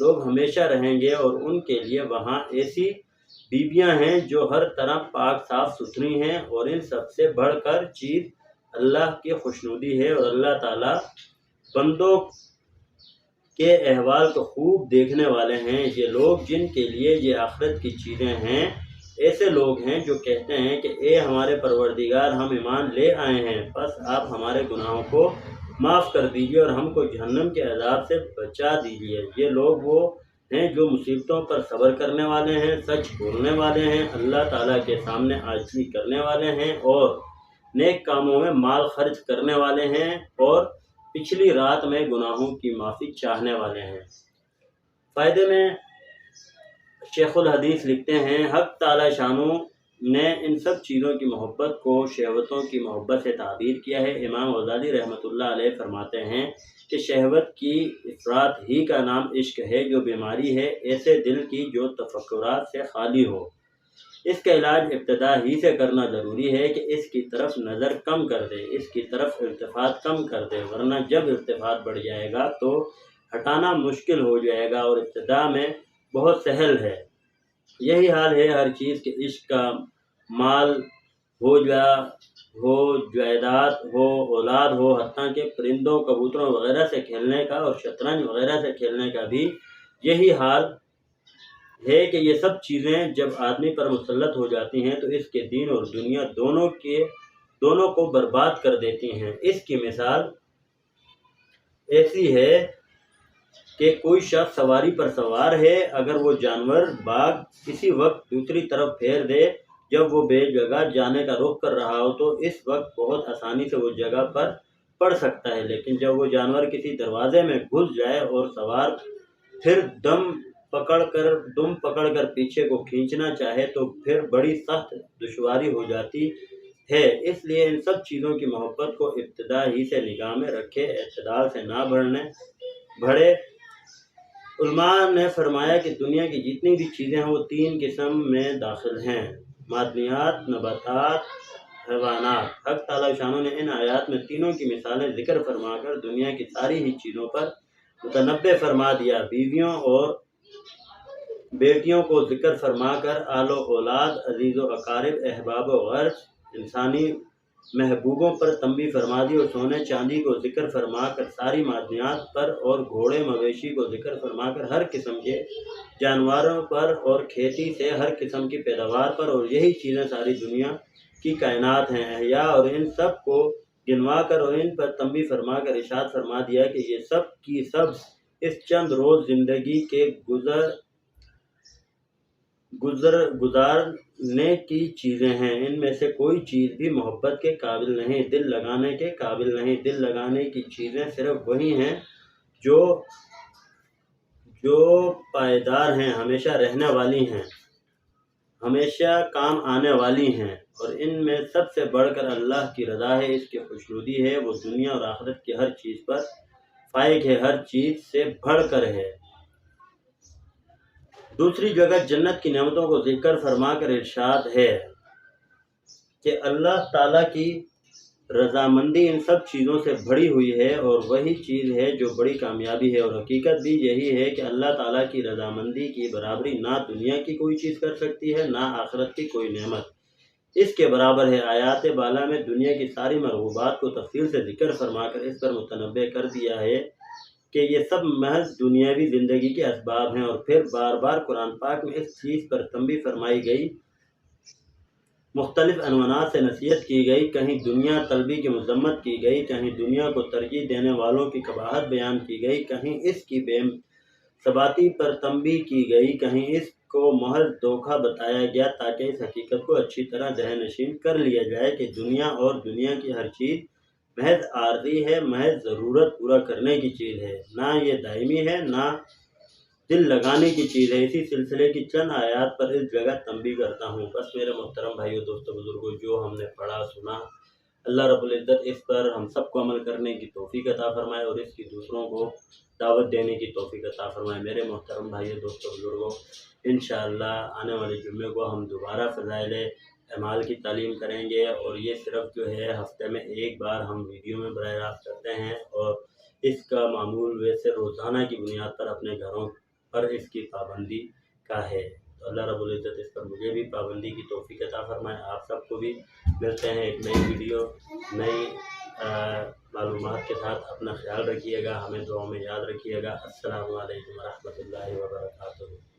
لوگ ہمیشہ رہیں گے، اور ان کے لیے وہاں ایسی بیویاں ہیں جو ہر طرح پاک صاف ستھری ہیں، اور ان سب سے بڑھ کر چیز اللہ کی خوشنودی ہے، اور اللہ تعالیٰ بندوں کے احوال کو خوب دیکھنے والے ہیں۔ یہ لوگ جن کے لیے یہ آخرت کی چیزیں ہیں ایسے لوگ ہیں جو کہتے ہیں کہ اے ہمارے پروردگار، ہم ایمان لے آئے ہیں، بس آپ ہمارے گناہوں کو معاف کر دیجیے اور ہم کو جہنم کے عذاب سے بچا دیجیے۔ یہ لوگ وہ ہیں جو مصیبتوں پر صبر کرنے والے ہیں، سچ بولنے والے ہیں، اللہ تعالیٰ کے سامنے عاجزی کرنے والے ہیں، اور نیک کاموں میں مال خرچ کرنے والے ہیں، اور پچھلی رات میں گناہوں کی معافی چاہنے والے ہیں۔ فائدے میں شیخ الحدیث لکھتے ہیں، حق تعالی شانو نے ان سب چیزوں کی محبت کو شہوتوں کی محبت سے تعبیر کیا ہے۔ امام غزالی رحمۃ اللہ علیہ فرماتے ہیں کہ شہوت کی افراط ہی کا نام عشق ہے، جو بیماری ہے ایسے دل کی جو تفکرات سے خالی ہو۔ اس کا علاج ابتدا ہی سے کرنا ضروری ہے کہ اس کی طرف نظر کم کر دے، اس کی طرف التفات کم کر دے، ورنہ جب التفات بڑھ جائے گا تو ہٹانا مشکل ہو جائے گا، اور ابتدا میں بہت سہل ہے۔ یہی حال ہے ہر چیز کے، عشق کا، مال ہو جائیداد ہو، اولاد ہو، حتیٰ کہ پرندوں کبوتروں وغیرہ سے کھیلنے کا اور شطرنج وغیرہ سے کھیلنے کا بھی یہی حال ہے کہ یہ سب چیزیں جب آدمی پر مسلط ہو جاتی ہیں تو اس کے دین اور دنیا دونوں کو برباد کر دیتی ہیں۔ اس کی مثال ایسی ہے کہ کوئی شخص سواری پر سوار ہے، اگر وہ جانور باغ کسی وقت دوسری طرف پھیر دے جب وہ بے جگہ جانے کا رخ کر رہا ہو تو اس وقت بہت آسانی سے وہ جگہ پر پڑ سکتا ہے، لیکن جب وہ جانور کسی دروازے میں گھس جائے اور سوار پھر دم پکڑ کر پیچھے کو کھینچنا چاہے تو پھر بڑی سخت دشواری ہو جاتی ہے۔ اس لیے ان سب چیزوں کی محبت کو ابتدا ہی سے نگاہ میں رکھے، اعتدال سے نہ بڑھے۔ علماء نے فرمایا کہ دنیا کی جتنی بھی چیزیں ہیں وہ تین قسم میں داخل ہیں: معدنیات، نباتات، حیوانات۔ حق تعالی شانو نے ان آیات میں تینوں کی مثالیں ذکر فرما کر دنیا کی ساری ہی چیزوں پر متنبع فرما دیا۔ بیویوں اور بیٹیوں کو ذکر فرما کر آل و اولاد، عزیز و اقارب، احباب و غرض، انسانی محبوبوں پر تنبیہ فرما دی، اور سونے چاندی کو ذکر فرما کر ساری معدنیات پر، اور گھوڑے مویشی کو ذکر فرما کر ہر قسم کے جانوروں پر، اور کھیتی سے ہر قسم کی پیداوار پر، اور یہی چیزیں ساری دنیا کی کائنات ہیں احیاء، اور ان سب کو گنوا کر اور ان پر تنبیہ فرما کر ارشاد فرما دیا کہ یہ سب کی سب اس چند روز زندگی کے گزارنے کی چیزیں ہیں، ان میں سے کوئی چیز بھی محبت کے قابل نہیں، دل لگانے کے قابل نہیں۔ دل لگانے کی چیزیں صرف وہی ہیں جو پائیدار ہیں، ہمیشہ رہنے والی ہیں، ہمیشہ کام آنے والی ہیں، اور ان میں سب سے بڑھ کر اللہ کی رضا ہے، اس کی خوشنودی ہے، وہ دنیا اور آخرت کی ہر چیز پر فائق ہے، ہر چیز سے بڑھ کر ہے۔ دوسری جگہ جنت کی نعمتوں کو ذکر فرما کر ارشاد ہے کہ اللہ تعالیٰ کی رضامندی ان سب چیزوں سے بڑھی ہوئی ہے، اور وہی چیز ہے جو بڑی کامیابی ہے، اور حقیقت بھی یہی ہے کہ اللہ تعالیٰ کی رضامندی کی برابری نہ دنیا کی کوئی چیز کر سکتی ہے، نہ آخرت کی کوئی نعمت اس کے برابر ہے۔ آیات بالا میں دنیا کی ساری مرغوبات کو تفصیل سے ذکر فرما کر اس پر متنبع کر دیا ہے کہ یہ سب محض دنیاوی زندگی کے اسباب ہیں، اور پھر بار بار قرآن پاک میں اس چیز پر تنبیہ فرمائی گئی، مختلف عنوانات سے نصیحت کی گئی، کہیں دنیا طلبی کی مذمت کی گئی، کہیں دنیا کو ترجیح دینے والوں کی قباحت بیان کی گئی، کہیں اس کی بے ثباتی پر تنبیہ کی گئی، کہیں اس کو محض دھوکہ بتایا گیا تاکہ اس حقیقت کو اچھی طرح ذہن نشین کر لیا جائے کہ دنیا اور دنیا کی ہر چیز محض عارضی ہے، محض ضرورت پورا کرنے کی چیز ہے، نہ یہ دائمی ہے، نہ دل لگانے کی چیز ہے۔ اسی سلسلے کی چند آیات پر اس جگہ تنبیہ کرتا ہوں۔ بس میرے محترم بھائیو، دوستو، بزرگوں، جو ہم نے پڑھا سنا، اللہ رب العزت اس پر ہم سب کو عمل کرنے کی توفیق عطا فرمائے، اور اس کی دوسروں کو دعوت دینے کی توفیق عطا فرمائے۔ میرے محترم بھائیو، دوستو، بزرگوں، انشاءاللہ آنے والے جمعے کو ہم دوبارہ فضائل اعمال کی تعلیم کریں گے، اور یہ صرف جو ہے ہفتے میں ایک بار ہم ویڈیو میں براہ راست کرتے ہیں، اور اس کا معمول ویسے روزانہ کی بنیاد پر اپنے گھروں اور اس کی پابندی کا ہے۔ تو اللہ رب العزت اس پر مجھے بھی پابندی کی توفیق عطا فرمائے، آپ سب کو بھی۔ ملتے ہیں ایک نئی ویڈیو، نئی معلومات کے ساتھ۔ اپنا خیال رکھیے گا، ہمیں دعاؤں میں یاد رکھیے گا۔ السلام علیکم ورحمۃ اللہ وبرکاتہ۔